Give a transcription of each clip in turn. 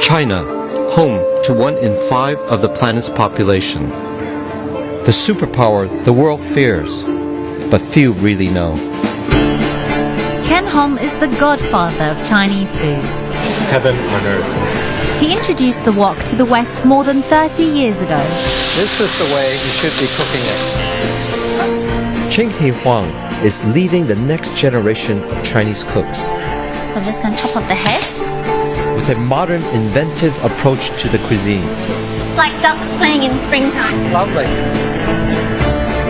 China, home to 1 in 5 of the planet's population. The superpower the world fears, but few really know. Ken Hom is the godfather of Chinese food. Heaven on earth. He introduced the wok to the West more than 30 years ago. This is the way you should be cooking it. Cheng He Huang is leading the next generation of Chinese cooks. I'm just going to chop off the head. With a modern, inventive approach to the cuisine. Like ducks playing in springtime. Lovely.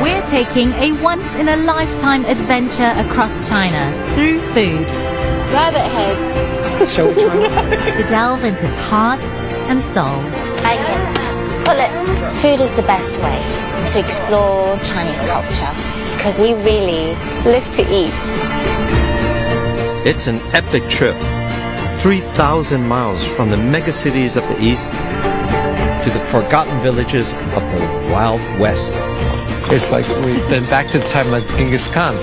We're taking a once-in-a-lifetime adventure across China through food. Rabbit head. Shall we try? To delve into its heart and soul. Pull it. Food is the best way to explore Chinese culture because we really live to eat. It's an epic trip. 3,000 miles from the megacities of the East to the forgotten villages of the Wild West. It's like we've been back to the time of Genghis Khan.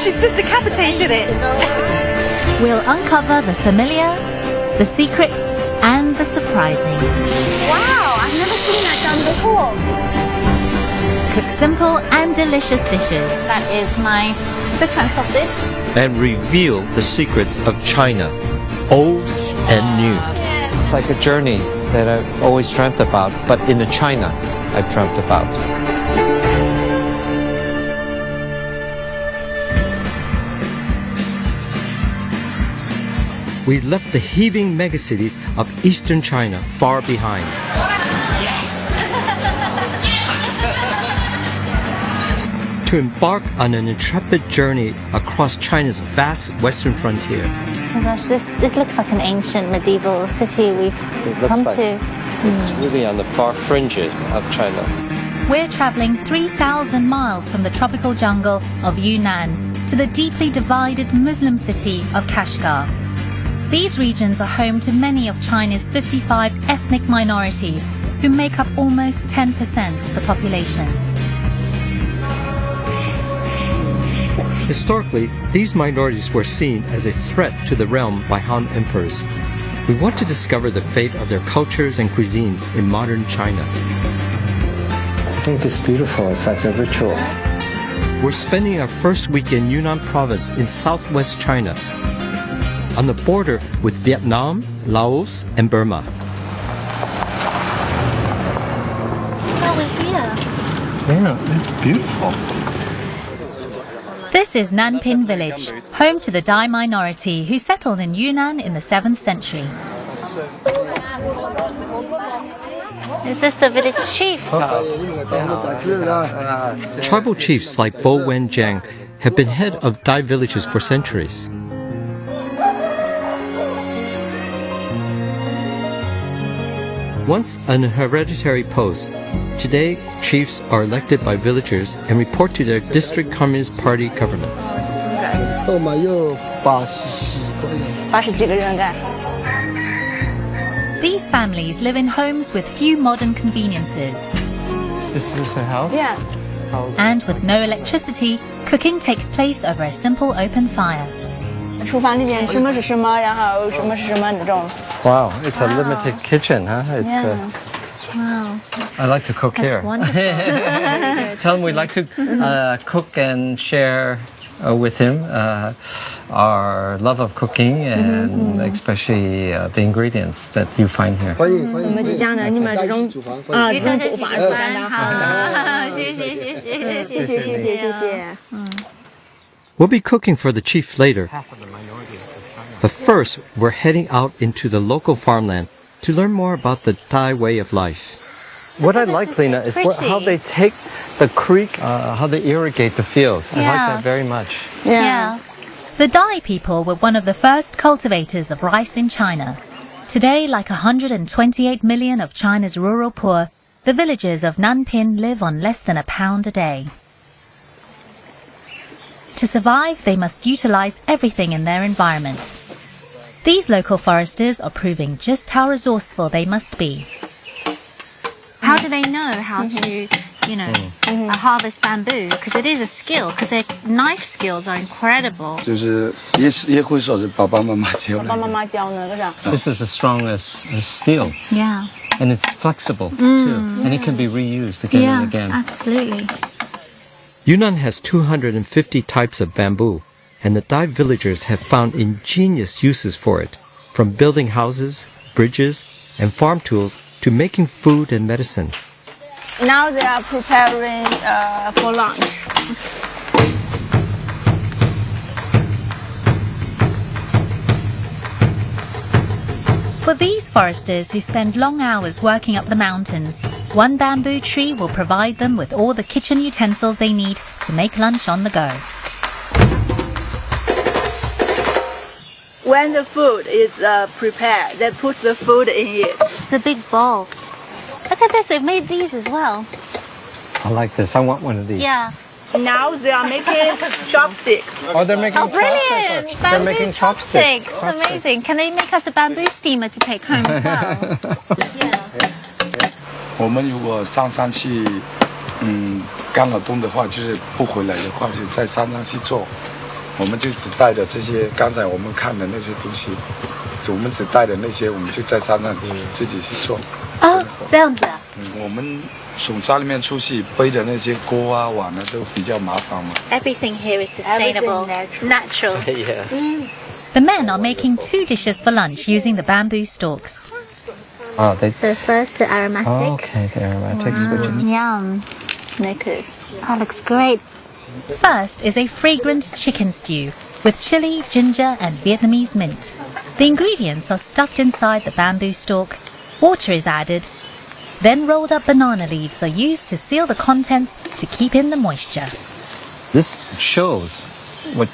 She's just decapitated it. We'll uncover the familiar, the secret, and the surprising. Wow, I've never seen that done before. Cook simple and delicious dishes. That is my Sichuan sausage. And reveal the secrets of China, old and new. It's like a journey that I've always dreamt about, but in a China I've dreamt about. We left the heaving megacities of eastern China far behind. To embark on an intrepid journey across China's vast western frontier. Oh my gosh, this looks like an ancient medieval city we've come to. It's really on the far fringes of China. We're traveling 3,000 miles from the tropical jungle of Yunnan to the deeply divided Muslim city of Kashgar. These regions are home to many of China's 55 ethnic minorities who make up almost 10% of the population. Historically, these minorities were seen as a threat to the realm by Han emperors. We want to discover the fate of their cultures and cuisines in modern China. I think it's beautiful. It's like a ritual. We're spending our first week in Yunnan province in southwest China, on the border with Vietnam, Laos, and Burma. Oh, we're here. Yeah, it's beautiful. This is Nanpin village, home to the Dai minority who settled in Yunnan in the 7th century. Is this the village chief? Tribal chiefs like Bo Wen Jiang have been head of Dai villages for centuries. Once an hereditary post, today chiefs are elected by villagers and report to their district Communist Party government. These families live in homes with few modern conveniences. Is this a house? Yeah. And with no electricity, cooking takes place over a simple open fire. Wow, it's a limited kitchen, huh? It's Wow. I like to cook That's here. wonderful. Tell him we'd like to cook and share with him our love of cooking and especially the ingredients that you find here. We'll be cooking for the chief later. But first, we're heading out into the local farmland to learn more about the Thai way of life. What I like, Lena, is how they take the creek, how they irrigate the fields. I like that very much. Yeah. The Dai people were one of the first cultivators of rice in China. Today, like 128 million of China's rural poor, the villagers of Nanpin live on less than £1 a day. To survive, they must utilize everything in their environment. These local foresters are proving just how resourceful they must be. How do they know how to harvest bamboo, because it is a skill, because their knife skills are incredible. 就是也会说是爸爸妈妈教的。爸爸妈妈教那个啥。 This is as strong as steel. Yeah. And it's flexible too. And it can be reused again and again. Absolutely. Yunnan has 250 types of bamboo, and the Dai villagers have found ingenious uses for it, from building houses, bridges, and farm tools to making food and medicine. Now they are preparing for lunch. For these foresters who spend long hours working up the mountains, one bamboo tree will provide them with all the kitchen utensils they need to make lunch on the go. When the food is prepared, they put the food in it. It's a big bowl. Look at this, they've made these as well. I like this. I want one of these. Yeah. Now they are making chopsticks. Oh, they're making Brilliant! chopsticks. They're Bamboo making chopsticks. Amazing. Can they make us a bamboo steamer to take home as well? Yeah. 我们如果上山去，干了冬的话，就是不回来的话，就在山上去做。我们就只带的这些，刚才我们看的那些东西，我们只带的那些，我们就在山上自己去做。哦，这样子啊。我们从家里面出去背的那些锅啊、碗啊都比较麻烦嘛。 Everything here is sustainable, natural. Yeah. The men are making 2 dishes for lunch using the bamboo stalks. Oh, they. So first the aromatics. Oh, okay, the aromatics. Yum. Make it. That looks great. First is a fragrant chicken stew with chili, ginger and Vietnamese mint. The ingredients are stuffed inside the bamboo stalk, water is added, then rolled up banana leaves are used to seal the contents to keep in the moisture. This shows what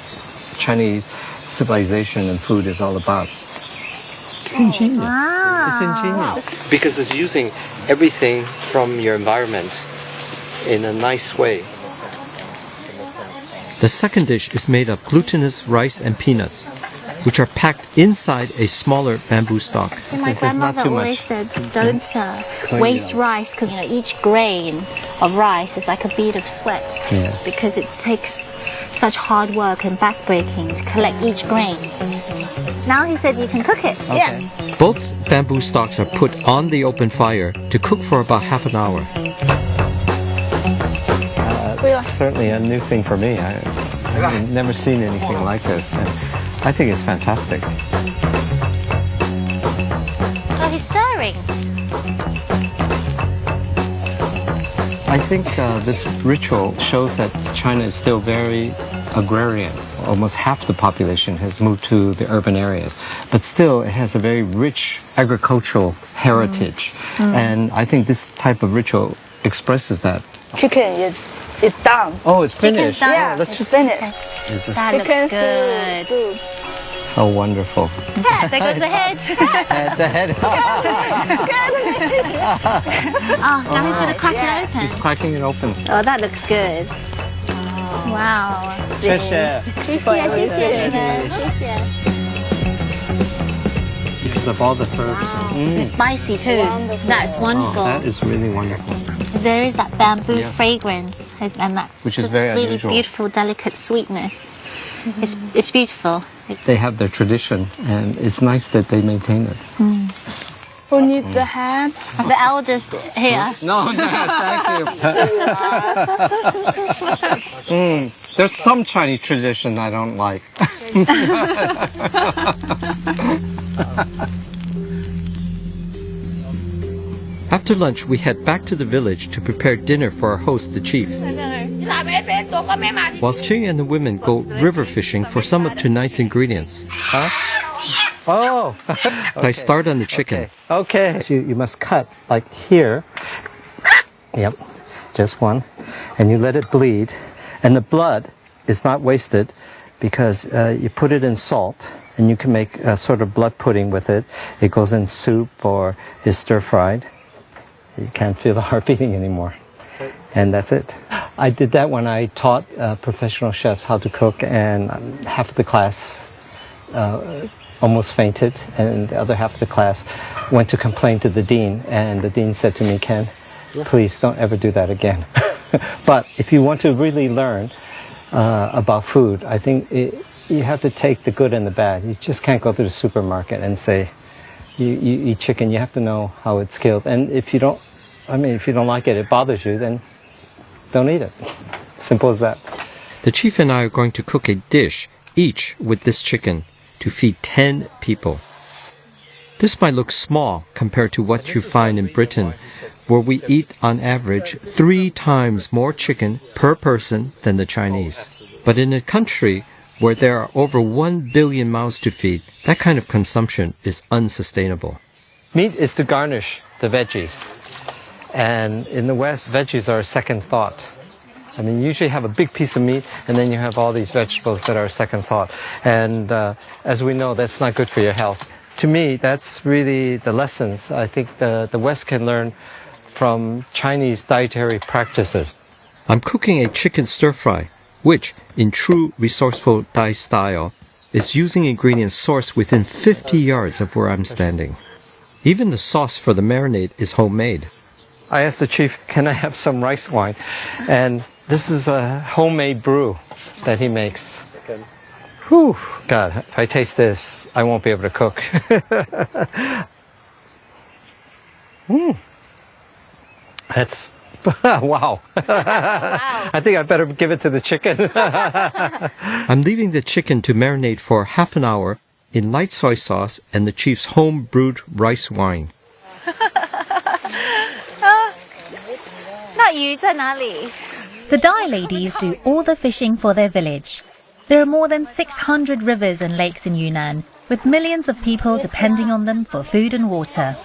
Chinese civilization and food is all about. Ingenious. Wow. It's ingenious. Because it's using everything from your environment in a nice way. The second dish is made of glutinous rice and peanuts, which are packed inside a smaller bamboo stalk. My It's not grandmother too always much. said, don't waste rice, because each grain of rice is like a bead of sweat. Yes. Because it takes such hard work and backbreaking to collect each grain. Now he said you can cook it. Okay. Both bamboo stalks are put on the open fire to cook for about half an hour. Certainly a new thing for me. I've never seen anything like this. And I think it's fantastic. So he's stirring. I think this ritual shows that China is still very agrarian. Almost half the population has moved to the urban areas. But still, it has a very rich agricultural heritage. And I think this type of ritual expresses that. Chicken is done. Oh, it's finished. done. Yeah, let's it's just. finished. That Chicken looks good. stew. Oh, wonderful. There goes the head. The head. Oh, now he's going to crack it He's open. cracking it open. Oh, that looks good. Wow. 谢谢。谢谢你们，谢谢。 Because of all the herbs. It's spicy too. That's Oh, wonderful. that is really wonderful. There is that bamboo Yeah. fragrance, and that Which is sort of very really unusual. beautiful, delicate sweetness. It's beautiful. They have their tradition, and it's nice that they maintain it. Who needs the hand? The eldest here. No, thank you. There's some Chinese tradition I don't like. After lunch, we head back to the village to prepare dinner for our host, the chief. Whilst Ching and the women go river fishing for some of tonight's ingredients. Oh. I start on the chicken. Okay. So you must cut like here. Yep. Just one. And you let it bleed. And the blood is not wasted because you put it in salt and you can make a sort of blood pudding with it. It goes in soup or is stir fried. You can't feel the heart beating anymore. And that's it. I did that when I taught professional chefs how to cook, and half of the class almost fainted, and the other half of the class went to complain to the dean, and the dean said to me, Ken, please don't ever do that again. But if you want to really learn about food, I think you have to take the good and the bad. You just can't go to the supermarket and say, you eat chicken. You have to know how it's killed. And if you don't like it, it bothers you, then don't eat it. Simple as that. The chief and I are going to cook a dish, each with this chicken, to feed 10 people. This might look small compared to what you find in Britain, where we eat on average 3 times more chicken per person than the Chinese. But in a country where there are over 1 billion mouths to feed, that kind of consumption is unsustainable. Meat is to garnish the veggies. And in the West, veggies are a second thought. I mean, you usually have a big piece of meat, and then you have all these vegetables that are a second thought. And as we know, that's not good for your health. To me, that's really the lessons I think the West can learn from Chinese dietary practices. I'm cooking a chicken stir-fry, which, in true resourceful Thai style, is using ingredients sourced within 50 yards of where I'm standing. Even the sauce for the marinade is homemade. I asked the chief, can I have some rice wine? And this is a homemade brew that he makes. Whew, God, if I taste this, I won't be able to cook. That's, wow. I think I better give it to the chicken. I'm leaving the chicken to marinate for half an hour in light soy sauce and the chief's home-brewed rice wine. 那鱼在哪里? The Dai ladies do all the fishing for their village. There are more than 600 rivers and lakes in Yunnan, with millions of people depending on them for food and water.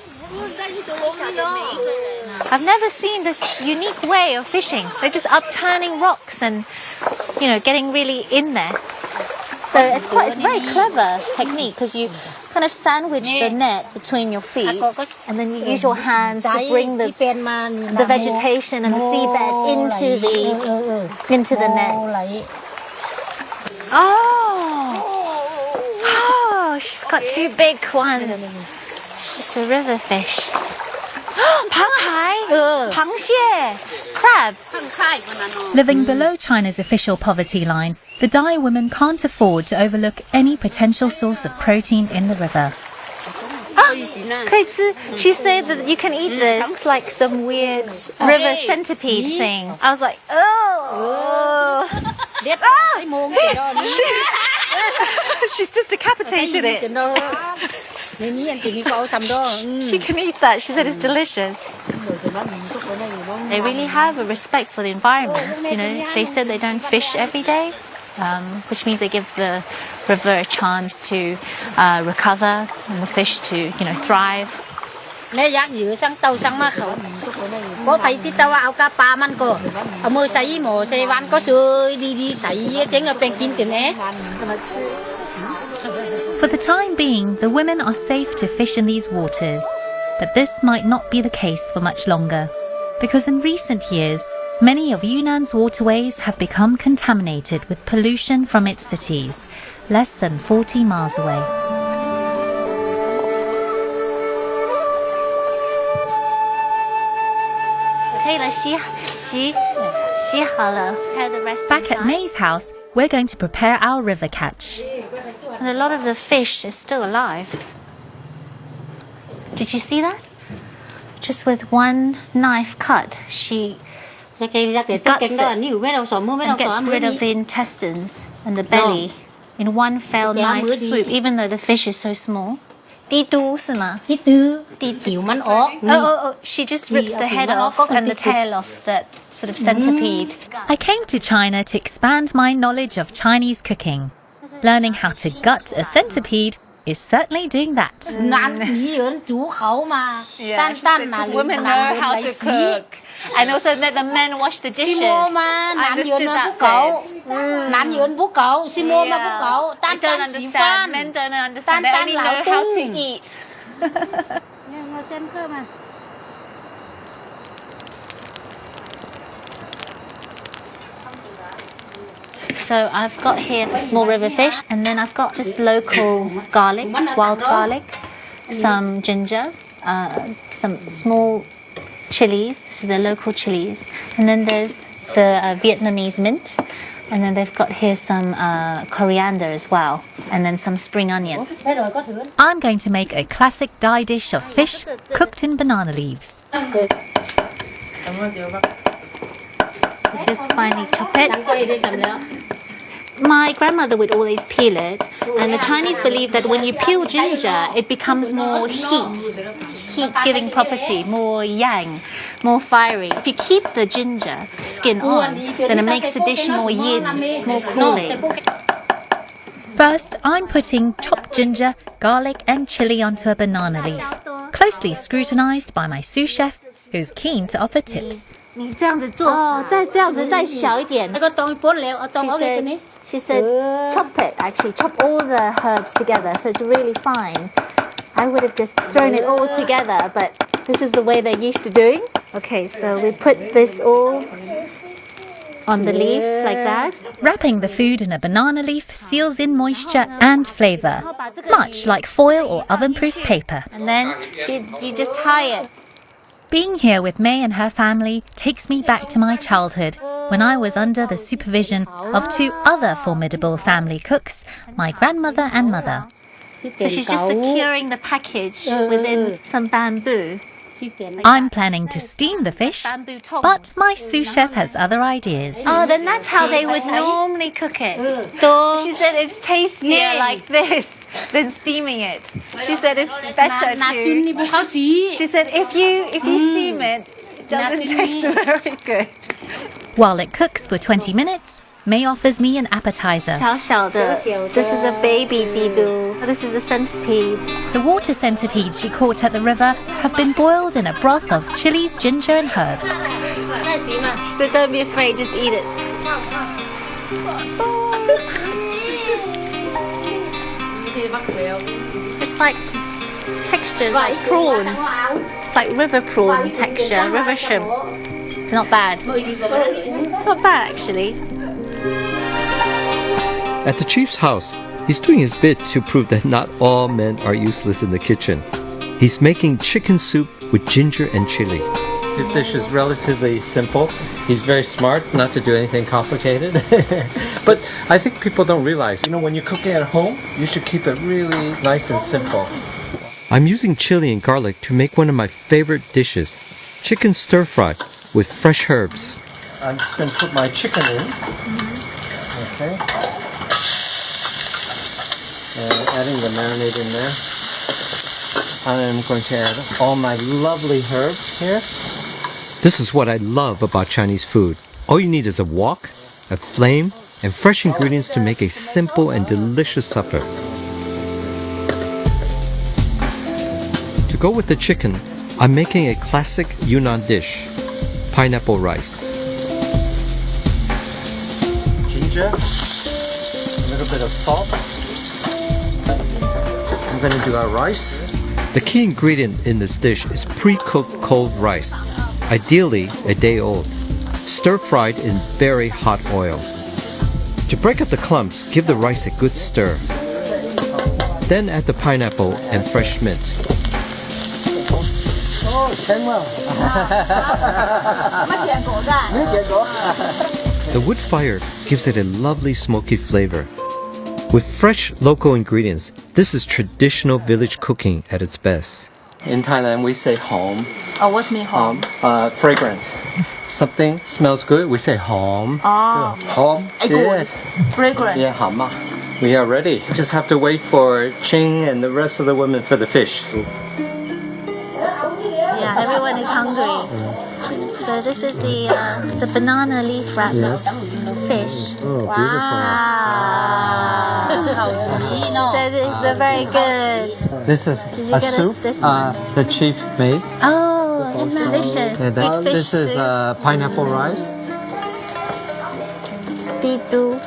I've never seen this unique way of fishing. They're just upturning rocks and, getting really in there. So it's very clever technique because you kind of sandwich the net between your feet and then you use your hands to bring the vegetation and the seabed into the net. Oh, she's got 2 big ones. It's just a river fish. 螃蟹, crab. Living below China's official poverty line, the Dai women can't afford to overlook any potential source of protein in the river. She said that you can eat this. Looks like some weird river centipede thing. I was like, oh. She's just decapitated it. She can eat that. She said it's delicious. They really have a respect for the environment. They said they don't fish every day, which means they give the river a chance to recover and the fish to, thrive. Có phải tí tao áo cá pa man ko, mơ say mồ say van có sơi đi say tiếng ở bên kia trên ấy. For the time being, the women are safe to fish in these waters, but this might not be the case for much longer, because in recent years, many of Yunnan's waterways have become contaminated with pollution from its cities, less than 40 miles away. Back at May's house, we're going to prepare our river catch. And a lot of the fish is still alive. Did you see that? Just with one knife cut, she guts it and gets rid of the intestines and the belly in one fell knife swoop, even though the fish is so small. She just rips the head off and the tail off that sort of centipede. I came to China to expand my knowledge of Chinese cooking. Learning how to gut a centipede is certainly doing that. Women know how to cook. And also that the men wash the dishes. I understood that bit. I don't understand. Men don't understand. They only know how to eat. So I've got here small river fish, and then I've got just local garlic, wild garlic, some ginger, some small chilies. This is the local chilies. And then there's the Vietnamese mint. And then they've got here some coriander as well. And then some spring onion. I'm going to make a classic Thai dish of fish cooked in banana leaves. Just finely chop it. My grandmother would always peel it, and the Chinese believe that when you peel ginger, it becomes more heat-giving property, more yang, more fiery. If you keep the ginger skin on, then it makes the dish more yin, it's more cooling. First, I'm putting chopped ginger, garlic and chili onto a banana leaf, closely scrutinized by my sous chef, who's keen to offer tips. 你这样子做哦，再这样子再小一点。She said, chop it. Actually, chop all the herbs together, so it's really fine. I would have just thrown it all together, but this is the way they're used to doing. Okay, so we put this all on the leaf like that. Wrapping the food in a banana leaf seals in moisture and flavour, much like foil or oven-proof paper. And then you just tie it. Being here with May and her family takes me back to my childhood, when I was under the supervision of two other formidable family cooks, my grandmother and mother. So she's just securing the package within some bamboo. I'm planning to steam the fish, but my sous chef has other ideas. Oh, then that's how they would normally cook it. She said it's tastier like this than steaming it. She said it's better to. She said if you steam it, it doesn't taste very good. While it cooks for 20 minutes, May offers me an appetizer. 小小的. This is a baby didu. This is the centipede. The water centipedes she caught at the river have been boiled in a broth of chilies, ginger and herbs. She said don't be afraid, just eat it. It's like texture like prawns. It's like river prawn texture, river shrimp. It's not bad. Not bad actually. At the chief's house, he's doing his bit to prove that not all men are useless in the kitchen. He's making chicken soup with ginger and chili. His dish is relatively simple. He's very smart not to do anything complicated. But I think people don't realize, when you're cooking at home, you should keep it really nice and simple. I'm using chili and garlic to make one of my favorite dishes, chicken stir fry with fresh herbs. I'm just going to put my chicken in. Okay. And adding the marinade in there. I'm going to add all my lovely herbs here. This is what I love about Chinese food. All you need is a wok, a flame, and fresh ingredients to make a simple and delicious supper. To go with the chicken, I'm making a classic Yunnan dish, pineapple rice. Ginger, a little bit of salt. I'm going to do our rice. The key ingredient in this dish is pre-cooked cold rice, ideally a day old, stir-fried in very hot oil. To break up the clumps, give the rice a good stir. Then add the pineapple and fresh mint. The wood fire gives it a lovely smoky flavor. With fresh local ingredients, this is traditional village cooking at its best. In Thailand, we say hom. Oh, what mean hom? Fragrant. Something smells good, we say hom. Oh. Hom. Yeah. Fragrant. Yeah, hom. We are ready. Just have to wait for Ching and the rest of the women for the fish. Yeah, everyone is hungry. So this is the banana leaf wrapped fish. Oh, Wow. She said it's very good. This is Did you a get soup us this one? the chief made. Oh, it's delicious. And Good fish this is soup. pineapple rice. Didu.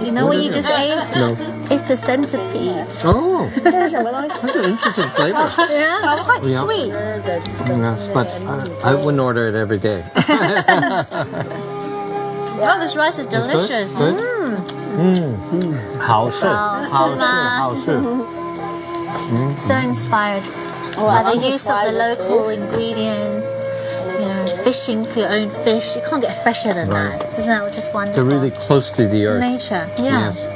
You know what you just ate? No. It's a centipede. Oh, that's an interesting flavor. Yeah, it's quite sweet. Yes, but I wouldn't order it every day. Oh, this rice is delicious. Good? Mm. 好吃，好吃，好吃。 So inspired by the use of the local ingredients, fishing for your own fish. You can't get fresher than Right. that. Isn't that just wonderful? They're really close to the earth. Nature, yeah. Yes.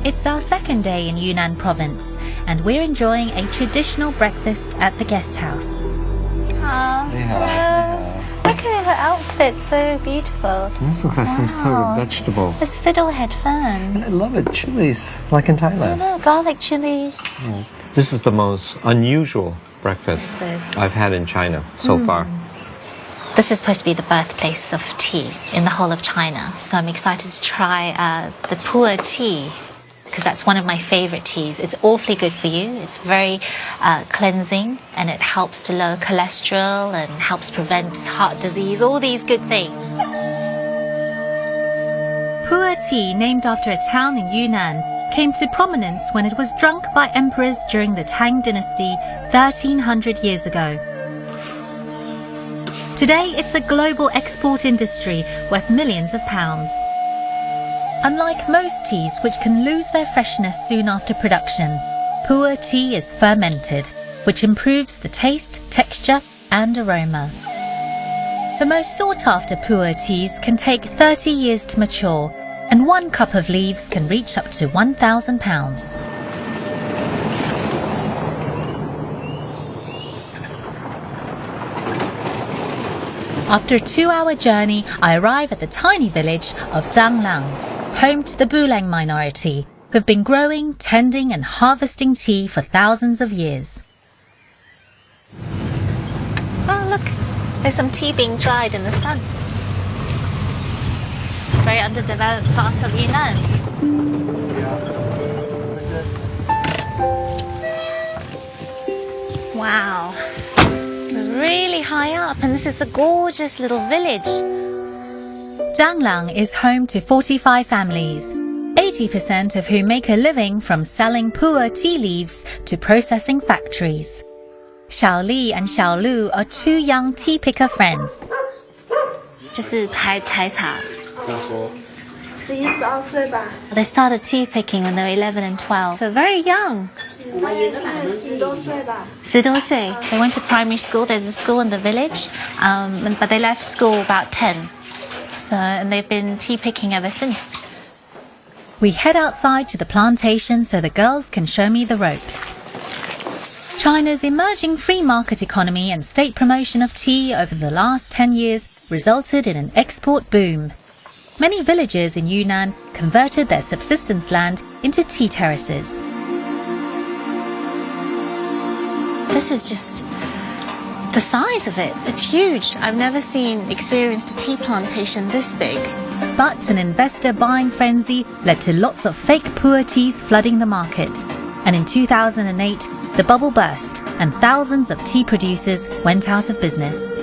It's our second day in Yunnan province, and we're enjoying a traditional breakfast at the guest house. Look at her outfit, so beautiful. This looks like some sort of vegetable. It's fiddlehead fern. I love it. Chilies, like in Thailand. No, garlic chilies. This is the most unusual breakfast I've had in China so far. This is supposed to be the birthplace of tea in the whole of China. So I'm excited to try the pu'er tea, because that's one of my favorite teas. It's awfully good for you. It's very cleansing, and it helps to lower cholesterol and helps prevent heart disease, all these good things. Pu'er tea, named after a town in Yunnan, came to prominence when it was drunk by emperors during the Tang dynasty 1300 years ago. Today, it's a global export industry worth millions of pounds. Unlike most teas, which can lose their freshness soon after production, pu'er tea is fermented, which improves the taste, texture, and aroma. The most sought-after pu'er teas can take 30 years to mature, and 1 cup of leaves can reach up to £1,000. After a 2-hour journey, I arrive at the tiny village of Zhanglang, home to the Bulang minority, who have been growing, tending and harvesting tea for thousands of years. Oh, look. There's some tea being dried in the sun. It's a very underdeveloped part of Yunnan. Wow. We're really high up, and this is a gorgeous little village. Zhanglang is home to 45 families, 80% of whom make a living from selling pu'er tea leaves to processing factories. Xiao Li and Xiao Lu are 2 young tea picker friends. 这是采茶。They started tea picking when they were 11 and 12, so very young. 10多岁. They went to primary school. There's a school in the village, but they left school about 10. So, and they've been tea picking ever since. We head outside to the plantation so the girls can show me the ropes. China's emerging free market economy and state promotion of tea over the last 10 years resulted in an export boom. Many villagers in Yunnan converted their subsistence land into tea terraces. This is just the size of it. It's huge. I've never experienced a tea plantation this big. But an investor buying frenzy led to lots of fake pu'er teas flooding the market. And in 2008, the bubble burst and thousands of tea producers went out of business.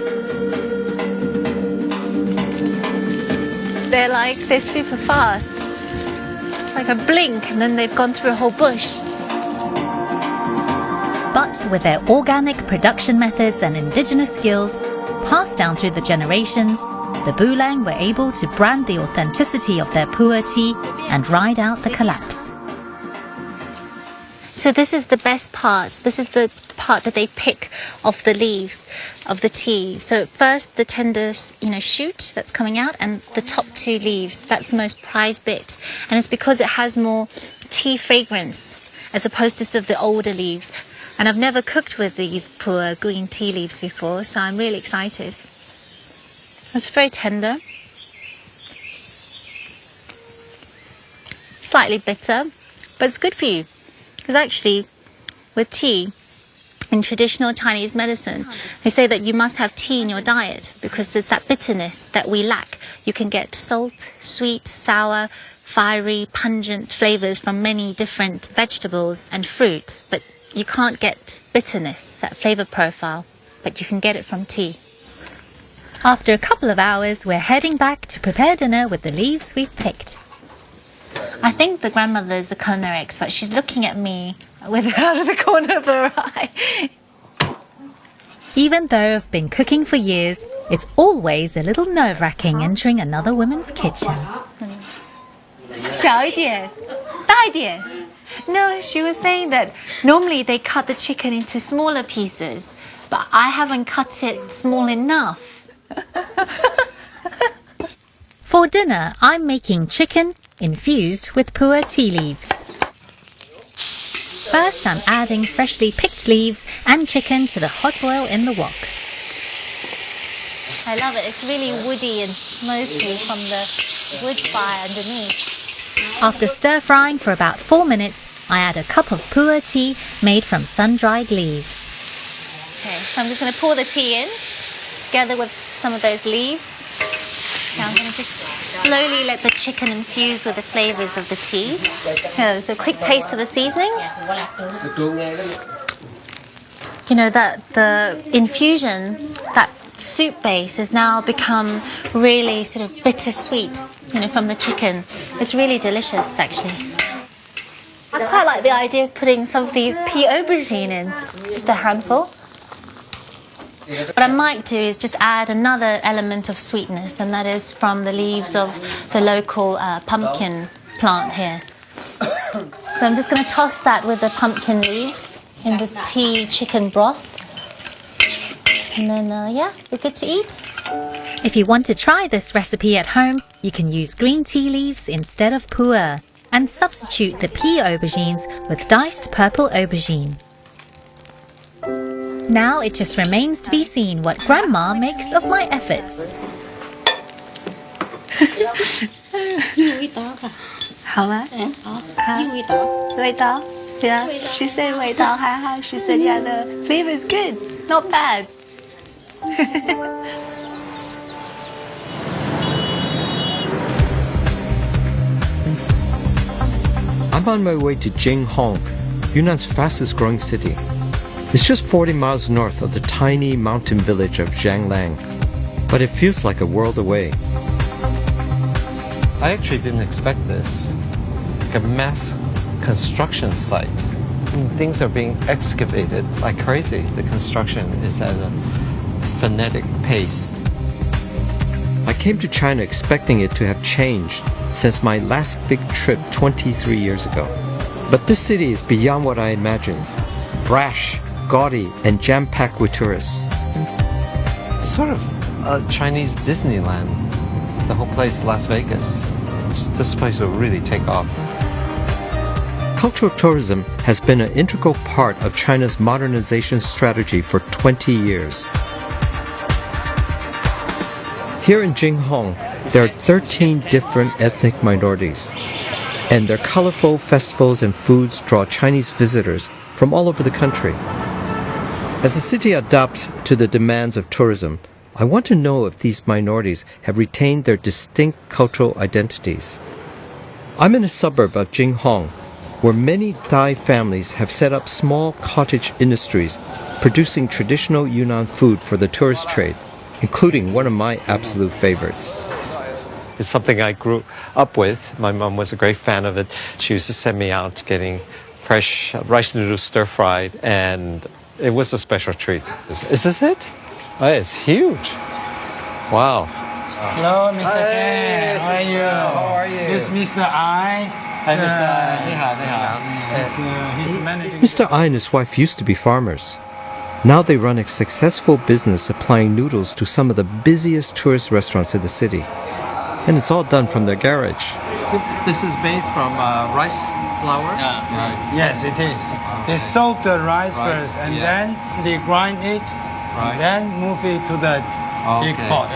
They're super fast. It's like a blink and then they've gone through a whole bush. But with their organic production methods and indigenous skills passed down through the generations, the Bulang were able to brand the authenticity of their pu'er tea and ride out the collapse. So this is the best part. This is the part that they pick off the leaves of the tea. So first the tender, shoot that's coming out, and the top 2 leaves. That's the most prized bit, and it's because it has more tea fragrance as opposed to sort of the older leaves. And I've never cooked with these pu'er green tea leaves before, so I'm really excited. It's very tender, slightly bitter, but it's good for you. Because actually, with tea, in traditional Chinese medicine, they say that you must have tea in your diet because there's that bitterness that we lack. You can get salt, sweet, sour, fiery, pungent flavors from many different vegetables and fruit, but you can't get bitterness, that flavor profile, but you can get it from tea. After a couple of hours, we're heading back to prepare dinner with the leaves we've picked. I think the grandmother is the culinary expert. She's looking at me out of the corner of her eye. Even though I've been cooking for years, it's always a little nerve-wracking entering another woman's kitchen. 小一点，大一点。No, she was saying that normally they cut the chicken into smaller pieces, but I haven't cut it small enough. For dinner, I'm making chicken infused with pu'er tea leaves. First, I'm adding freshly picked leaves and chicken to the hot oil in the wok. I love it. It's really woody and smoky from the wood fire underneath. After stir-frying for about 4 minutes, I add a cup of pu'er tea made from sun-dried leaves. Okay, so I'm just going to pour the tea in together with some of those leaves. Now I'm going to just slowly let the chicken infuse with the flavours of the tea. So a quick taste of the seasoning. You know, that the infusion, that soup base has now become really sort of bittersweet, you know, from the chicken. It's really delicious, actually. I quite like the idea of putting some of these pea aubergine in, just a handful. What I might do is just add another element of sweetness, and that is from the leaves of the local pumpkin plant here. So I'm just going to toss that with the pumpkin leaves in this tea chicken broth. And then, yeah, we're good to eat. If you want to try this recipe at home, you can use green tea leaves instead of pu'er and substitute the pea aubergines with diced purple aubergine. Now it just remains to be seen what Grandma makes of my efforts. How much? Yeah, she said 味道还好. She said, yeah, the flavor is good, not bad. I'm on my way to Jinghong, Yunnan's fastest growing city. It's just 40 miles north of the tiny mountain village of Jianglang, but it feels like a world away. I actually didn't expect this. Like a mass construction site. Things are being excavated like crazy. The construction is at a frenetic pace. I came to China expecting it to have changed since my last big trip 23 years ago. But this city is beyond what I imagined. Brash, gaudy, and jam-packed with tourists. It's sort of a Chinese Disneyland. The whole place, Las Vegas. This place will really take off. Cultural tourism has been an integral part of China's modernization strategy for 20 years. Here in Jinghong, there are 13 different ethnic minorities, and their colorful festivals and foods draw Chinese visitors from all over the country. As the city adapts to the demands of tourism, I want to know if these minorities have retained their distinct cultural identities. I'm in a suburb of Jinghong, where many Thai families have set up small cottage industries producing traditional Yunnan food for the tourist trade, including one of my absolute favorites. It's something I grew up with. My mom was a great fan of it. She used to send me out getting fresh rice noodles stir-fried, and it was a special treat. Is this it? Oh, it's huge. Wow. Hello, Mr. Ken. How are you? How are you? This is Mr. I. Hi, Mr. He's managing. Mr. Ai and his wife used to be farmers. Now they run a successful business supplying noodles to some of the busiest tourist restaurants in the city. And it's all done from their garage. This is made from rice flour? Yes, it is. They soak the rice first, and then they grind it, and then move it to the big pot.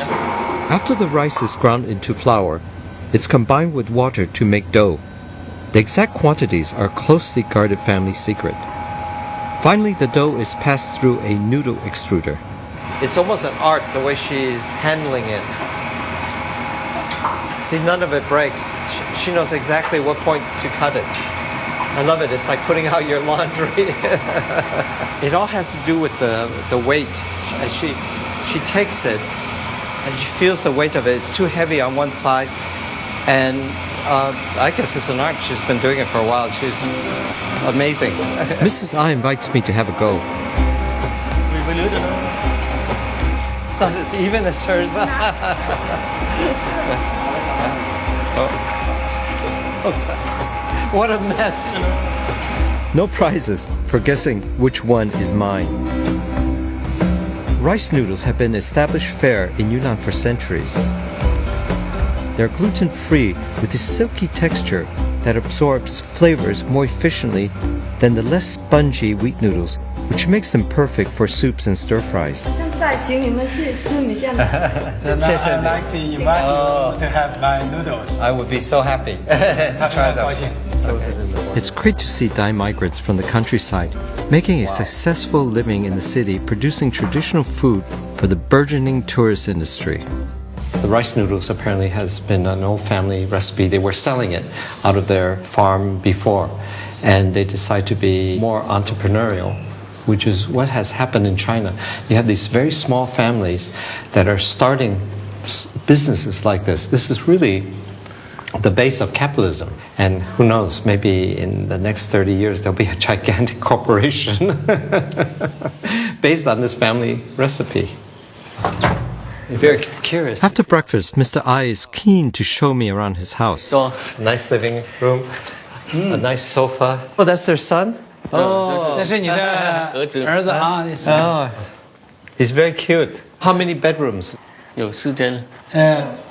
After the rice is ground into flour, it's combined with water to make dough. The exact quantities are a closely guarded family secret. Finally, the dough is passed through a noodle extruder. It's almost an art, the way she's handling it. See, none of it breaks. She knows exactly what point to cut it. I love it. It's like putting out your laundry. It all has to do with the weight. And she takes it and she feels the weight of it. It's too heavy on one side. And I guess it's an art. She's been doing it for a while. She's amazing. Mrs. Ai invites me to have a go. We It's not as even as hers. What a mess. No prizes for guessing which one is mine. Rice noodles have been established fare in Yunnan for centuries. They're gluten-free with a silky texture that absorbs flavors more efficiently than the less spongy wheat noodles, which makes them perfect for soups and stir-fries. I'd like to invite you to have my noodles. I would be so happy to try them. It's great to see Thai migrants from the countryside making a successful living in the city, producing traditional food for the burgeoning tourist industry. The rice noodles apparently has been an old family recipe. They were selling it out of their farm before, and they decided to be more entrepreneurial, which is what has happened in China. You have these very small families that are starting businesses like this. This is really the base of capitalism. And who knows, maybe in the next 30 years there'll be a gigantic corporation based on this family recipe. Very curious. After breakfast, Mr. Ai is keen to show me around his house. Oh, nice living room, a nice sofa. Oh, that's their son? Oh, 这是你的儿子啊。 oh, he's very cute. How many bedrooms? 有4间。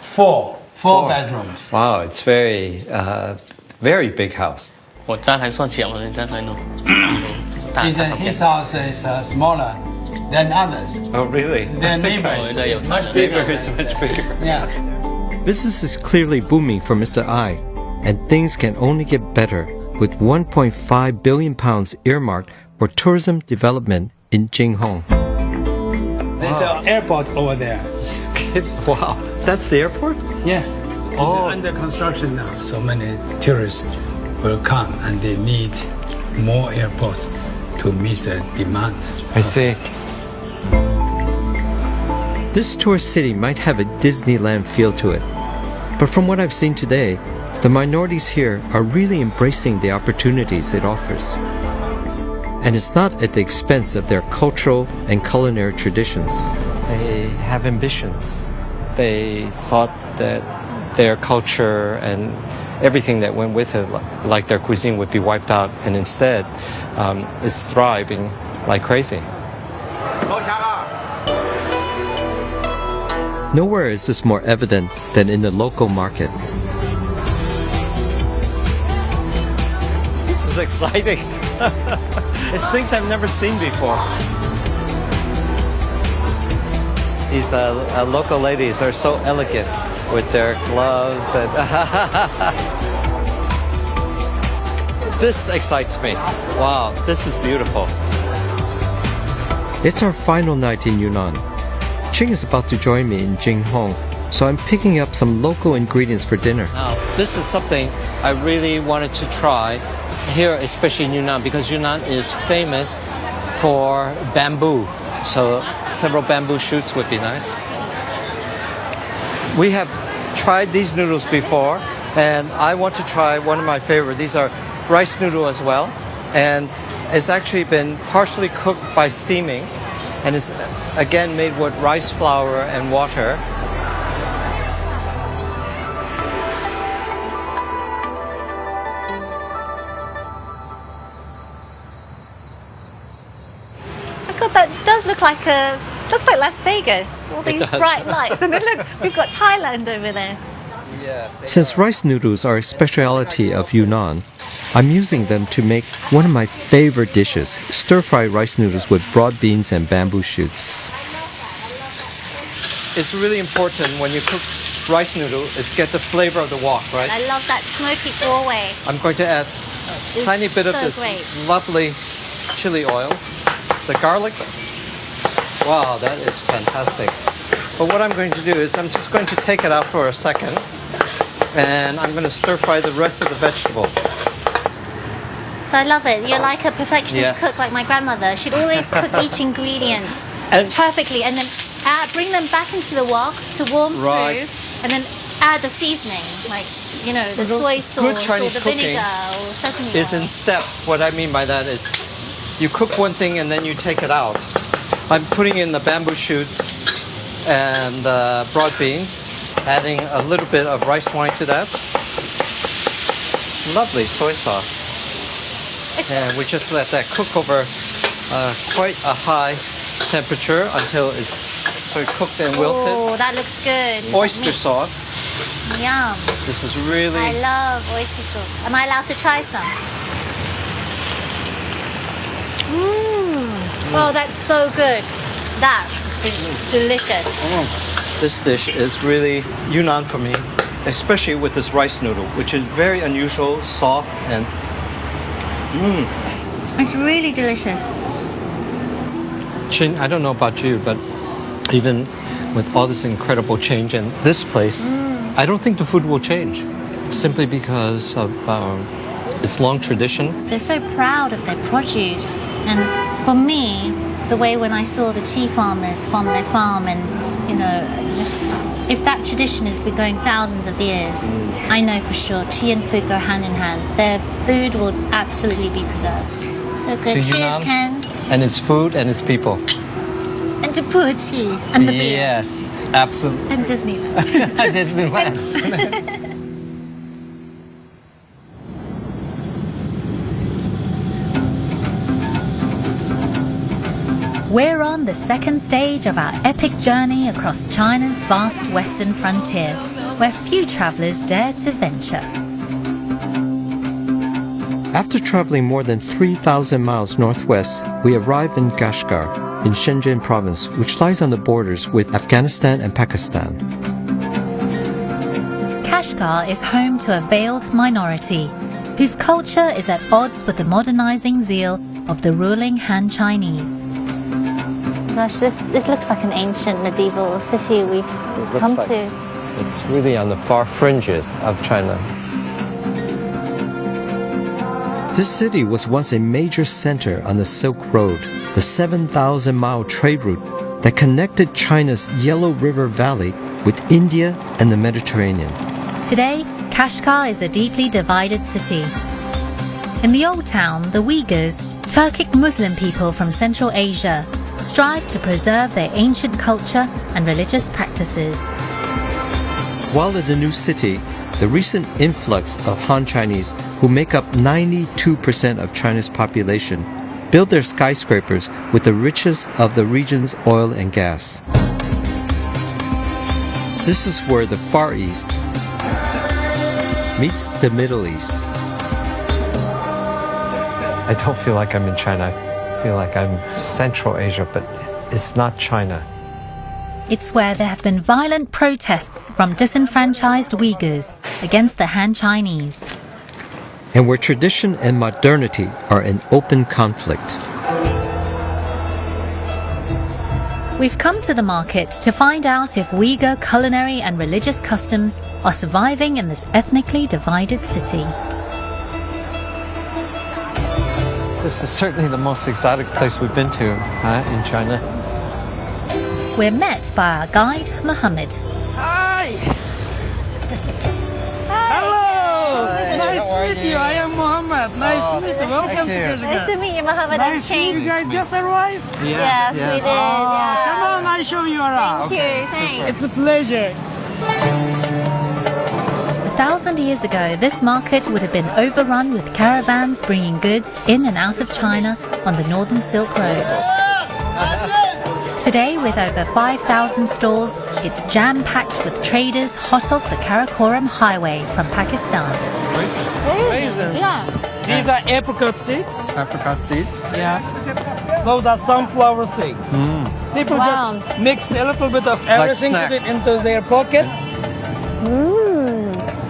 Four bedrooms. Wow, it's very, very big house. 我家还算小的，家还能大。 His house is smaller than others. Oh, really? Their neighbors is much bigger. Neighbor is much bigger. Yeah. Business is clearly booming for Mr. Ai, and things can only get better with 1.5 billion pounds earmarked for tourism development in Jinghong. There's an airport over there. Wow, that's the airport? Yeah. It's under construction now. So many tourists will come and they need more airports to meet the demand. I see. This tourist city might have a Disneyland feel to it, but from what I've seen today, the minorities here are really embracing the opportunities it offers. And it's not at the expense of their cultural and culinary traditions. They have ambitions. They thought that their culture and everything that went with it, like their cuisine, would be wiped out, and instead it's thriving like crazy. Nowhere is this more evident than in the local market. This is exciting. It's things I've never seen before. These local ladies are so elegant with their gloves. This excites me. Wow, this is beautiful. It's our final night in Yunnan. Ching is about to join me in Jinghong, so I'm picking up some local ingredients for dinner. Now, this is something I really wanted to try here, especially in Yunnan, because Yunnan is famous for bamboo. So several bamboo shoots would be nice. We have tried these noodles before, and I want to try one of my favorite. These are rice noodle as well, and it's actually been partially cooked by steaming, and it's again made with rice flour and water. God, that does look like looks like Las Vegas. All these bright lights, and then look, we've got Thailand over there. Since rice noodles are a specialty of Yunnan, I'm using them to make one of my favorite dishes, stir-fried rice noodles with broad beans and bamboo shoots. It's really important when you cook rice noodle is get the flavor of the wok, right? I love that smoky doorway. I'm going to add a tiny bit of so this great. lovely chili oil. The garlic, wow, that is fantastic. But what I'm going to do is I'm just going to take it out for a second, and I'm going to stir fry the rest of the vegetables. So I love it. You're like a perfectionist Yes. cook, like my grandmother. She'd always cook each ingredient And- perfectly, and then bring them back into the wok to warm Right. through, and then add the seasoning, like the soy sauce Good Chinese or the cooking vinegar or sesame Is in oil. steps. What I mean by that is you cook one thing and then you take it out. I'm putting in the bamboo shoots and broad beans, adding a little bit of rice wine to that. Lovely soy sauce. And we just let that cook over quite a high temperature until it's sort of cooked and wilted. Oh, that looks good. Oyster sauce. Yum. This is really... I love oyster sauce. Am I allowed to try some? Oh, that's so good. That is delicious. This dish is really Yunnan for me, especially with this rice noodle, which is very unusual, soft, and It's really delicious. Chin, I don't know about you, but even with all this incredible change in this place, I don't think the food will change, simply because of its long tradition. They're so proud of their produce. And for me, the way when I saw the tea farmers farm their farm and, just if that tradition has been going thousands of years, I know for sure tea and food go hand in hand. Their food will absolutely be preserved. So good. To Cheers, Yunnan. Ken. And it's food and it's people. And to poor tea and the beer. Yes, absolutely. And Disneyland. Disneyland. We're on the second stage of our epic journey across China's vast western frontier, where few travellers dare to venture. After traveling more than 3,000 miles northwest, we arrive in Kashgar, in Shenzhen province, which lies on the borders with Afghanistan and Pakistan. Kashgar is home to a veiled minority, whose culture is at odds with the modernizing zeal of the ruling Han Chinese. Gosh, this looks like an ancient medieval city we've come to. It's really on the far fringes of China. This city was once a major center on the Silk Road, the 7,000-mile trade route that connected China's Yellow River Valley with India and the Mediterranean. Today, Kashgar is a deeply divided city. In the old town, the Uyghurs, Turkic Muslim people from Central Asia, strive to preserve their ancient culture and religious practices. While in the new city, the recent influx of Han Chinese, who make up 92% of China's population, build their skyscrapers with the riches of the region's oil and gas. This is where the Far East meets the Middle East. I don't feel like I'm in China. I feel like I'm Central Asia, but it's not China. It's where there have been violent protests from disenfranchised Uyghurs against the Han Chinese. And where tradition and modernity are in open conflict. We've come to the market to find out if Uyghur culinary and religious customs are surviving in this ethnically divided city. This is certainly the most exotic place we've been to in China. We're met by our guide, Mohammed. Hi! Hello! Nice to meet you. I am Mohammed. Nice to meet you. Welcome to Kashgar. Nice to meet you, Mohammed. Nice to meet you. You guys just arrived? Yes, we did. Yeah. Come on, I show you around. Thank you. Thanks. It's a pleasure. 1,000 years ago, this market would have been overrun with caravans bringing goods in and out of China on the Northern Silk Road. Today, with over 5,000 stalls, it's jam-packed with traders hot off the Karakoram highway from Pakistan. Raisins. Yeah. These are apricot seeds. Apricot seeds? Yeah. Those are sunflower seeds. People just mix a little bit of everything, put it into their pocket.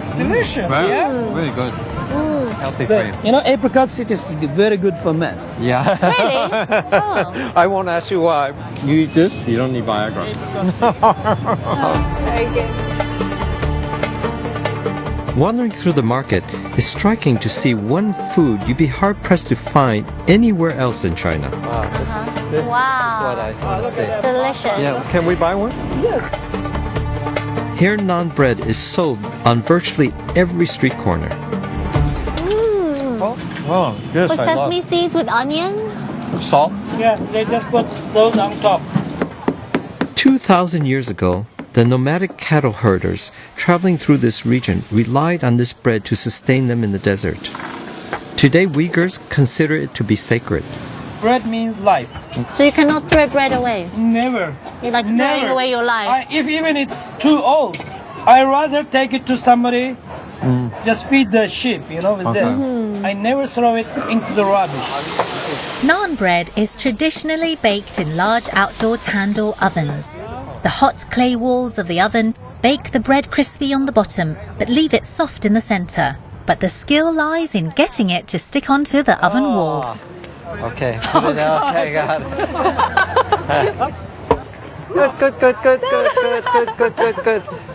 It's delicious, yeah? Really good. Healthy for you. You know, apricot seed is very good for men. Yeah. Really? Oh. I won't ask you why. You eat this, you don't need Viagra. Very good. Wandering through the market is striking to see one food you'd be hard-pressed to find anywhere else in China. Wow, this is what I want to say. Delicious. Yeah, can we buy one? Yes. Here, naan bread is sold on virtually every street corner. Oh, yes, With I love. sesame seeds with onion? Salt? Yeah, they just put those on top. 2,000 years ago, the nomadic cattle herders traveling through this region relied on this bread to sustain them in the desert. Today, Uyghurs consider it to be sacred. Bread means life. So you cannot throw bread away. Never. You're like throwing away your life. If even it's too old, I rather take it to somebody, just feed the sheep, with this. I never throw it into the rubbish. Naan bread is traditionally baked in large outdoor tandoor ovens. The hot clay walls of the oven bake the bread crispy on the bottom, but leave it soft in the center. But the skill lies in getting it to stick onto the oven wall. Okay. Put it out. Okay, got it.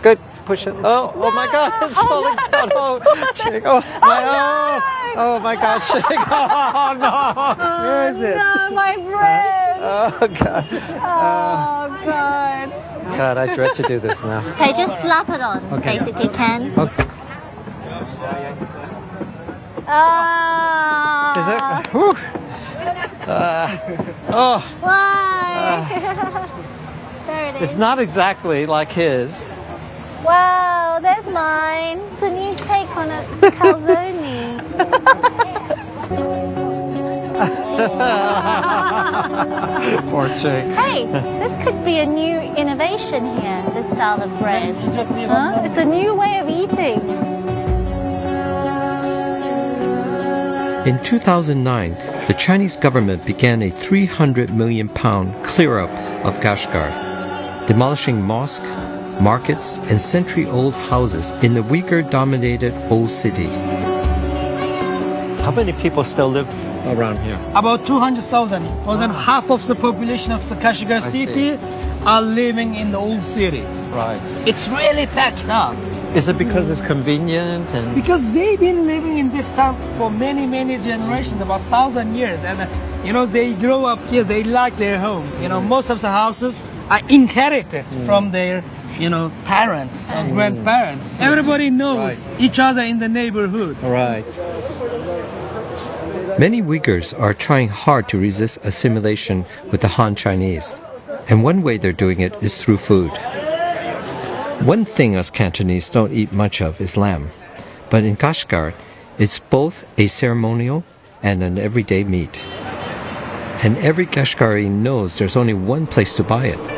Good. Push it. Oh my God, it's falling down. Oh my God, shake. Oh no. Where is it? No, my bread. Oh God. Oh, God. God, I dread to do this now. Okay, just slap it on. Okay. Basically, Ken. Okay. Is it? Whew. Why? There it is. It's not exactly like his. Wow, there's mine. It's a new take on a calzone. Poor chick. Hey, this could be a new innovation here, this style of bread. Huh? It's a new way of eating. In 2009, the Chinese government began a 300 million pound clear-up of Kashgar, demolishing mosques, markets, and century-old houses in the Uyghur-dominated old city. How many people still live around here? About 200,000. More than half of the population of the Kashgar city are living in the old city. Right. It's really packed up. Is it because it's convenient and? Because they've been living in this town for many, many generations, about 1,000 years. And, they grow up here, they like their home. Most of the houses are inherited from their, parents and grandparents. Everybody knows each other in the neighborhood. Right. Many Uyghurs are trying hard to resist assimilation with the Han Chinese, and one way they're doing it is through food. One thing us Cantonese don't eat much of is lamb, but in Kashgar, it's both a ceremonial and an everyday meat. And every Kashgari knows there's only one place to buy it.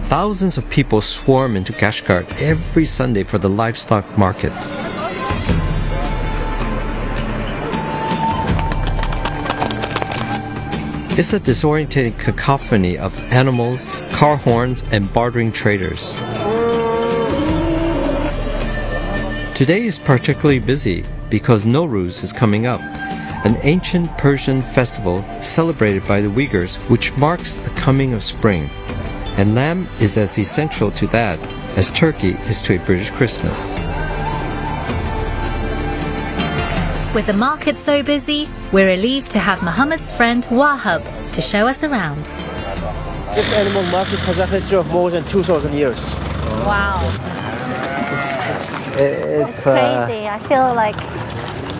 Thousands of people swarm into Kashgar every Sunday for the livestock market. It's a disorientating cacophony of animals, car horns, and bartering traders. Today is particularly busy because Nowruz is coming up, an ancient Persian festival celebrated by the Uyghurs which marks the coming of spring. And lamb is as essential to that as turkey is to a British Christmas. With the market so busy, we're relieved to have Muhammad's friend Wahab to show us around. This animal market has a history of more than 2,000 years. Wow. It's crazy. I feel like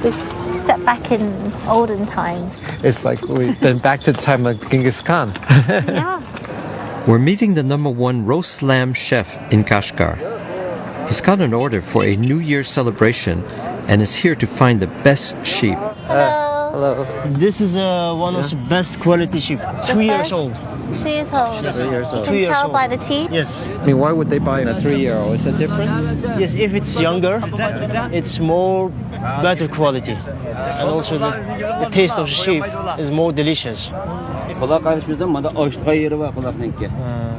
we've stepped back in olden times. It's like we've been back to the time of Genghis Khan. Yeah. We're meeting the #1 roast lamb chef in Kashgar. He's got an order for a New Year celebration and is here to find the best sheep. Hello. This is one of the best quality sheep. 2 years old. 2 years old. 3 years old. You can tell by the teeth. Yes. I mean, why would they buy a 3-year-old? Is there a difference? Yes, if it's younger, it's more better quality. And also the taste of the sheep is more delicious.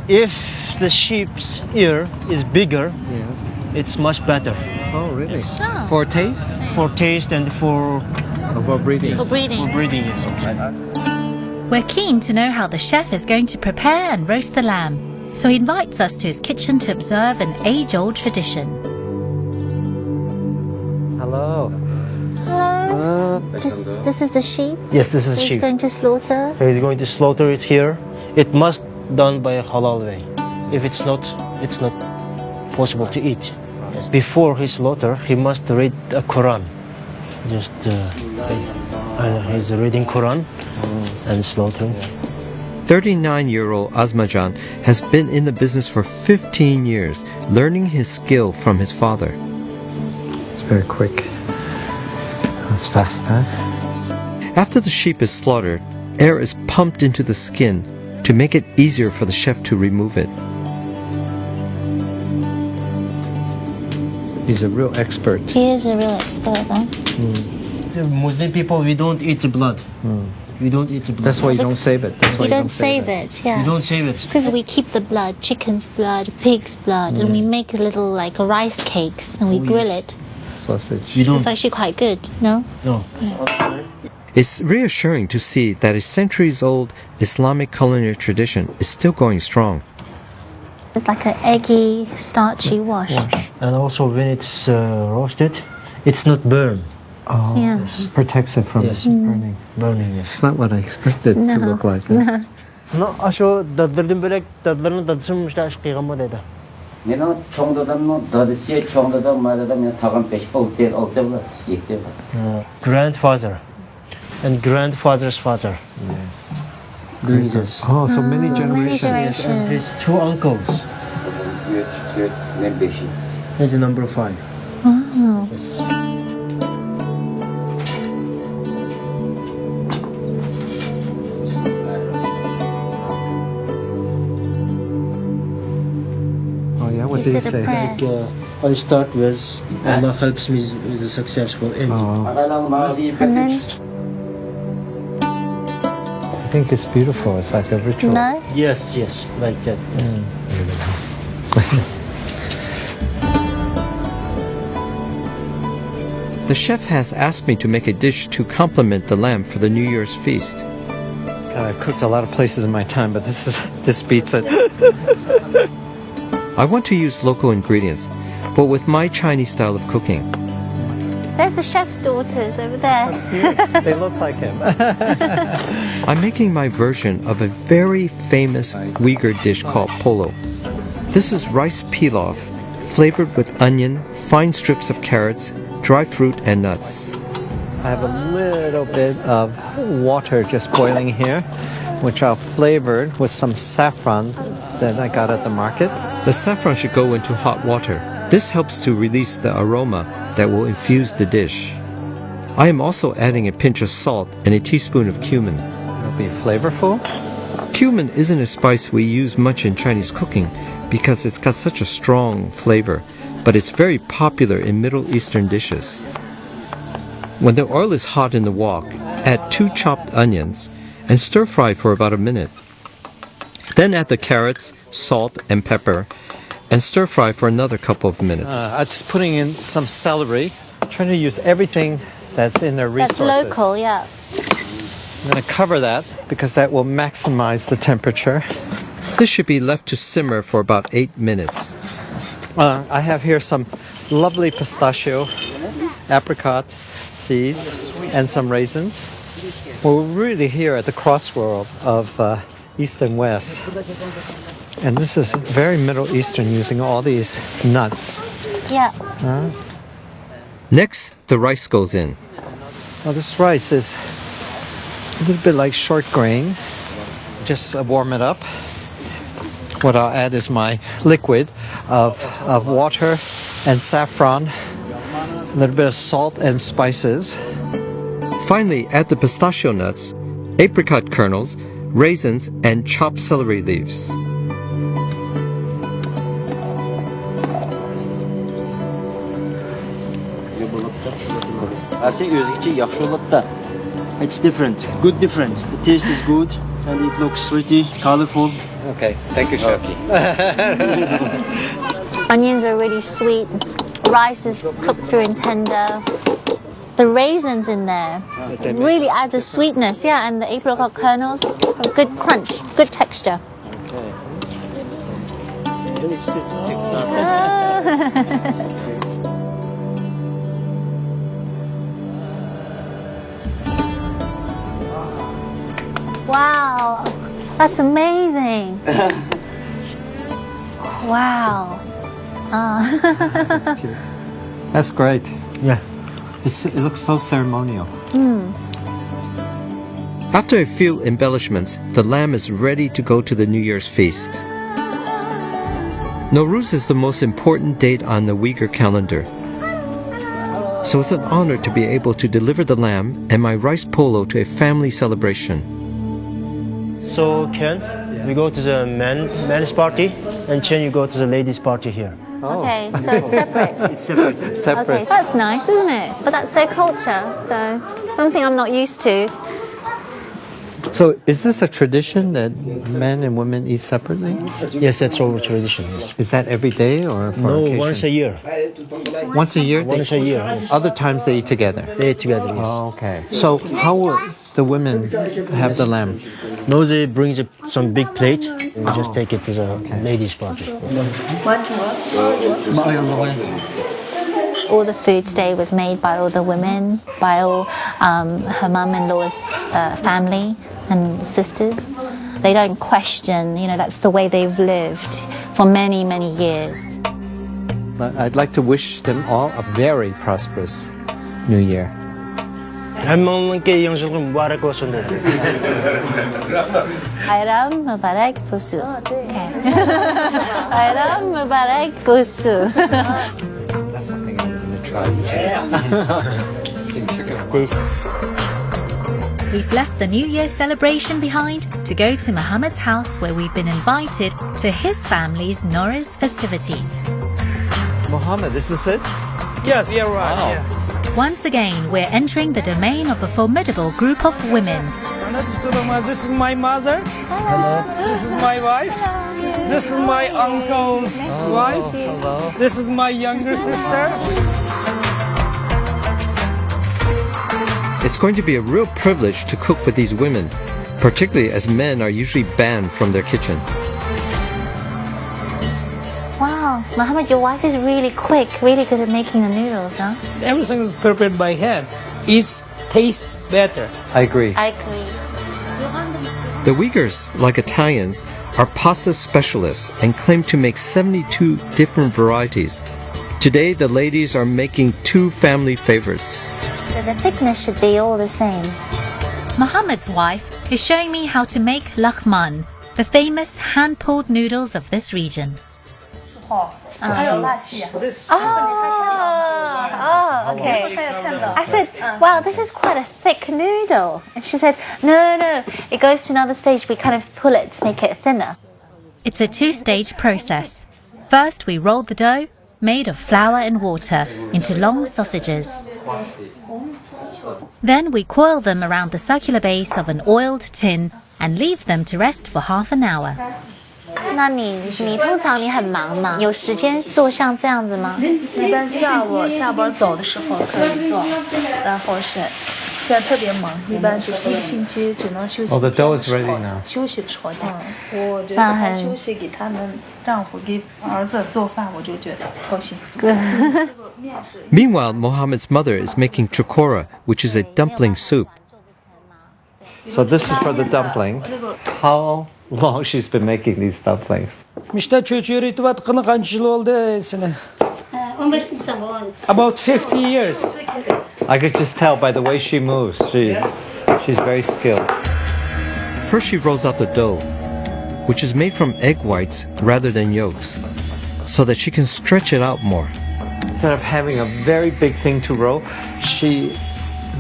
If the sheep's ear is bigger, it's much better. Oh, really? Yes. Oh. For taste? For taste and for breeding. For breeding. For breeding, yes. We're keen to know how the chef is going to prepare and roast the lamb, so he invites us to his kitchen to observe an age-old tradition. Hello. Hello. This is the sheep? Yes, this is He's sheep. going to slaughter? He's going to slaughter it here. It must done by a halal way. If it's not, it's not possible to eat. Before he slaughter, he must read the Quran. Just he's reading Quran and slaughtering. 39-year-old Azmajan has been in the business for 15 years, learning his skill from his father. It's very quick. That's fast, huh? After the sheep is slaughtered, air is pumped into the skin to make it easier for the chef to remove it. He's a real expert. He is a real expert, huh? The Muslim people, we don't eat the blood. We don't eat the blood. That's why you don't save it. That's why You don't save it, yeah. You don't save it. Because we keep the blood, chicken's blood, pig's blood, and we make little like rice cakes and we grill it. Sausage. We don't. It's actually quite good, no? No. It's reassuring to see that a centuries-old Islamic culinary tradition is still going strong. It's like an eggy, starchy wash. And also when it's roasted, it's not burned. Oh, Yeah. this protects it from burning. Burning, yes. It's not what I expected to look like. Huh? No, aşo dadlardan bölek dadlarını dadısınmışlar aşk kıygamı dedi. Meni çoğundadan dadisi çoğundadan mağdada meni tağım peş oldu skipti. Grandfather and grandfather's father. Yes. Doing this. Oh, so many Many generations. generations. And his two uncles. Here's the number 5. Wow. Oh yeah, what You did he said a say? prayer. I start with Allah helps me with a successful ending. Oh, And then, I think it's beautiful. It's like a ritual. no? Yes, like that. Yes. The chef has asked me to make a dish to complement the lamb for the New Year's feast. God, I've cooked a lot of places in my time, but this beats it. I want to use local ingredients, but with my Chinese style of cooking. There's the chef's daughters over there. They look like him. I'm making my version of a very famous Uyghur dish called polo. This is rice pilaf, flavored with onion, fine strips of carrots, dry fruit, and nuts. I have a little bit of water just boiling here, which I've flavored with some saffron that I got at the market. The saffron should go into hot water. This helps to release the aroma that will infuse the dish. I am also adding a pinch of salt and a teaspoon of cumin. It'll be flavorful. Cumin isn't a spice we use much in Chinese cooking because it's got such a strong flavor, but it's very popular in Middle Eastern dishes. When the oil is hot in the wok, add 2 chopped onions and stir fry for about a minute. Then add the carrots, salt, and pepper, and stir fry for another couple of minutes. I'm just putting in some celery. I'm trying to use everything that's in their resources. That's local, yeah. I'm going to cover that because that will maximize the temperature. This should be left to simmer for about 8 minutes. I have here some lovely pistachio, apricot seeds, and some raisins. We're really here at the crossroad of East and West. And this is very Middle Eastern, using all these nuts. Yeah. Next, the rice goes in. Well, this rice is a little bit like short grain. Just warm it up. What I'll add is my liquid of water and saffron, a little bit of salt and spices. Finally, add the pistachio nuts, apricot kernels, raisins, and chopped celery leaves. It's different, good different. The taste is good and it looks sweety, colorful. Okay, thank you, Chef. Onions are really sweet. Rice is cooked through and tender. The raisins in there really adds a sweetness, yeah, and the apricot kernels, a good crunch, good texture. Wow, that's amazing. Wow. That's cute. That's great. Yeah. It looks so ceremonial. After a few embellishments, the lamb is ready to go to the New Year's feast. Nowruz is the most important date on the Uyghur calendar. So it's an honor to be able to deliver the lamb and my rice polo to a family celebration. So Ken, we go to the men's party, and Chen, you go to the ladies' party here. Okay, so it's separate. It's separate. Separate. Okay, that's nice, isn't it? But that's their culture, so something I'm not used to. So is this a tradition that men and women eat separately? Yes, that's our tradition. Yes. Is that every day or for No, occasion? once a year. Once a year? Once a year. Yes. Other times they eat together? They eat together. Yes. Oh, okay. So how will the women have the lamb? No, they bring some big plate. We just take it to the ladies' party. All the food today was made by all the women, by all her mum-in-law's family and sisters. They don't question, that's the way they've lived for many, many years. I'd like to wish them all a very prosperous New Year. 할머니께 영식을 무바락 하셨네. Bayram Mubarak Busu. Bayram Mubarak Busu. That's something I'm going to try. We've left the New Year celebration behind to go to Muhammad's house, where we've been invited to his family's Nowruz festivities. Muhammad, this is it? Yes, you're right. Wow. Yeah. Once again, we're entering the domain of a formidable group of women. This is my mother. Hello. This is my wife. Hello. This is my uncle's wife. Hello. This is my younger sister. It's going to be a real privilege to cook with these women, particularly as men are usually banned from their kitchen. Wow, Muhammad, your wife is really quick, really good at making the noodles, huh? Everything is prepared by hand. It tastes better. I agree. I agree. The Uyghurs, like Italians, are pasta specialists and claim to make 72 different varieties. Today, the ladies are making 2 family favorites. So the thickness should be all the same. Muhammad's wife is showing me how to make lakhman, the famous hand-pulled noodles of this region. Okay. I said, wow, this is quite a thick noodle. And she said, no. It goes to another stage. We kind of pull it to make it thinner. It's a 2-stage process. First, we roll the dough, made of flour and water, into long sausages. Then we coil them around the circular base of an oiled tin and leave them to rest for half an hour. 那你通常你很忙吗？有时间做像这样子吗？一般下午下班走的时候可以做，然后是现在特别忙，一般就是1个星期只能休息。Oh, the dough is ready now. 休息的时候做。我觉得他休息给他们丈夫给儿子做饭，我就觉得高兴。Meanwhile, Mohammed's mother is making chokora, which is a dumpling soup. So this is for the dumpling. How long she's been making these dumplings? Mishta çöçüğü ritvatqını qancha yil oldu seni? 15 yil bo'ldi. About 50 years. I could just tell by the way she moves. She's very skilled. First she rolls out the dough, which is made from egg whites rather than yolks, so that she can stretch it out more. Instead of having a very big thing to roll, she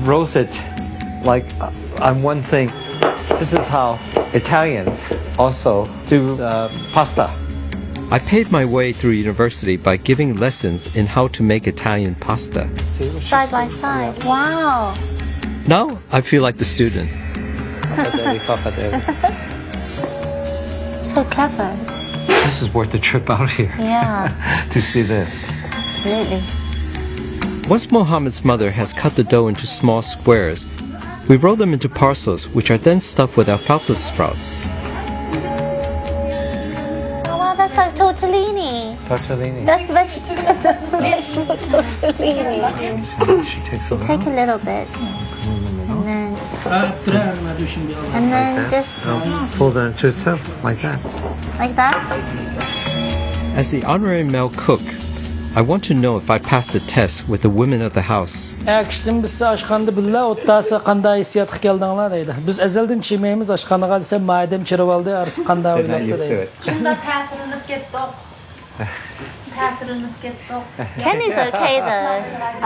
rolls it like on one thing. This is how Italians also do pasta. I paid my way through university by giving lessons in how to make Italian pasta. Side by side. Wow. Now I feel like the student. So clever. This is worth the trip out here. Yeah. To see this. Absolutely. Once Mohammed's mother has cut the dough into small squares, we roll them into parcels, which are then stuffed with alfalfa sprouts. Oh wow, that's like tortellini. Tortellini. That's vegetable tortellini. She takes a Take a little bit. And then just fold it into itself, like that. like that. As the honorary male cook, I want to know if I passed the test with the women of the house. Akishtim biz oshxonada billa o'ttasi qanday hissiyotga keldinglar deydi. Biz azaldan chemaymiz oshxonaga desa maydam chirib oldi, arsi qanday o'ylabdi deydi. Shunda ta'sirlanib ketdik. Ken is okay though.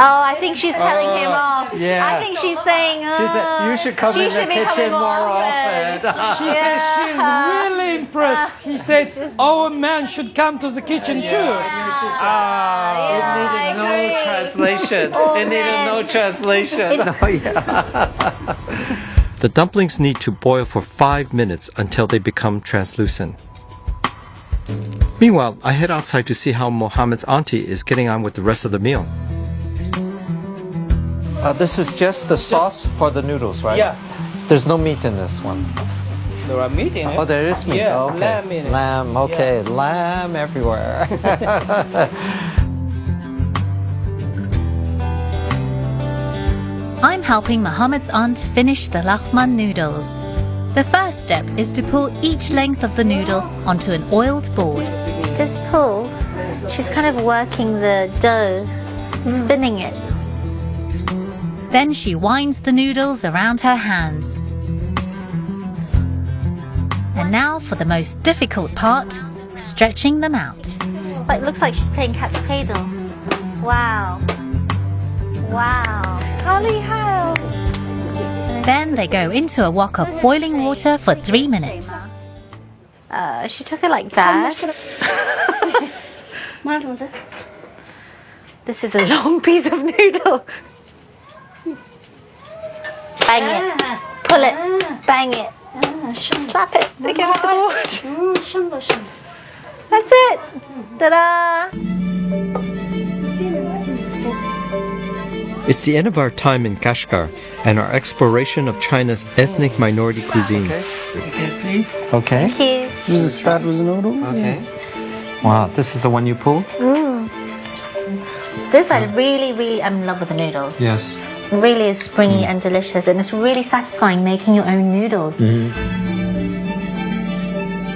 Oh, I think she's telling him off. Yeah. I think she's saying, She said, you should come in the kitchen more often. She says she's really impressed. She said our man should come to the kitchen too. It needed no translation. It needed no translation. The dumplings need to boil for 5 minutes until they become translucent. Meanwhile, I head outside to see how Mohammed's auntie is getting on with the rest of the meal. This is just the sauce for the noodles, right? Yeah. There's no meat in this one. There are meat in it. Oh, there is meat. Yeah, Oh, okay. lamb in it. Lamb, okay. Lamb everywhere. I'm helping Mohammed's aunt finish the lahman noodles. The first step is to pull each length of the noodle onto an oiled board. just pull. She's kind of working the dough, spinning it. Then she winds the noodles around her hands. And now for the most difficult part, stretching them out. It looks like she's playing cat's cradle. Wow. Wow. Holly, how? Then they go into a wok of boiling water for 3 minutes. She took it like that. This is a long piece of noodle. Bang it. Pull it. Bang it. Slap it against the board. That's it. Ta-da! It's the end of our time in Kashgar and our exploration of China's ethnic minority cuisines. Okay, please. Okay. Thank you. This is start with noodle. Okay. Wow, this is the one you pulled? This I really am in love with the noodles. Yes. It really is springy and delicious, and it's really satisfying making your own noodles.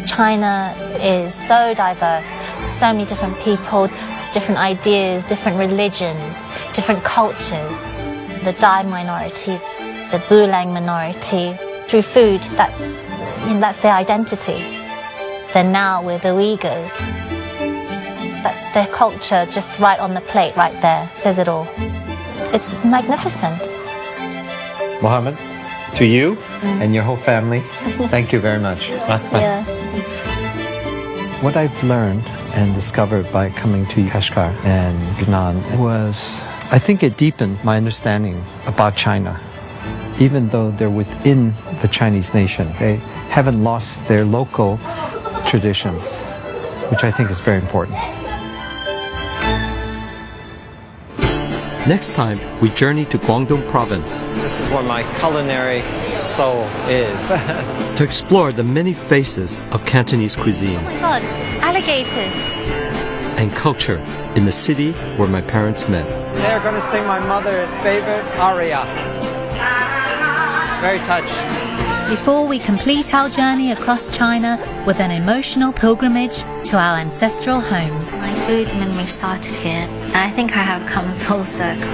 China is so diverse, so many different people, different ideas, different religions, different cultures. The Dai minority, the Bulang minority. Through food, that's their identity. Then now with the Uyghurs, that's their culture, just right on the plate, right there, says it all. It's magnificent. Mohammed, to you and your whole family, thank you very much. Yeah. What I've learned and discovered by coming to Kashgar and Yunnan was, I think it deepened my understanding about China. Even though they're within the Chinese nation, they haven't lost their local traditions, which I think is very important. Next time, we journey to Guangdong province This is where my culinary soul is. to explore the many faces of Cantonese cuisine Oh my god, alligators. and culture in the city where my parents met. They're going to sing my mother's favorite aria. Very touched. Before we complete our journey across China with an emotional pilgrimage to our ancestral homes. My food memory started here, and I think I have come full circle.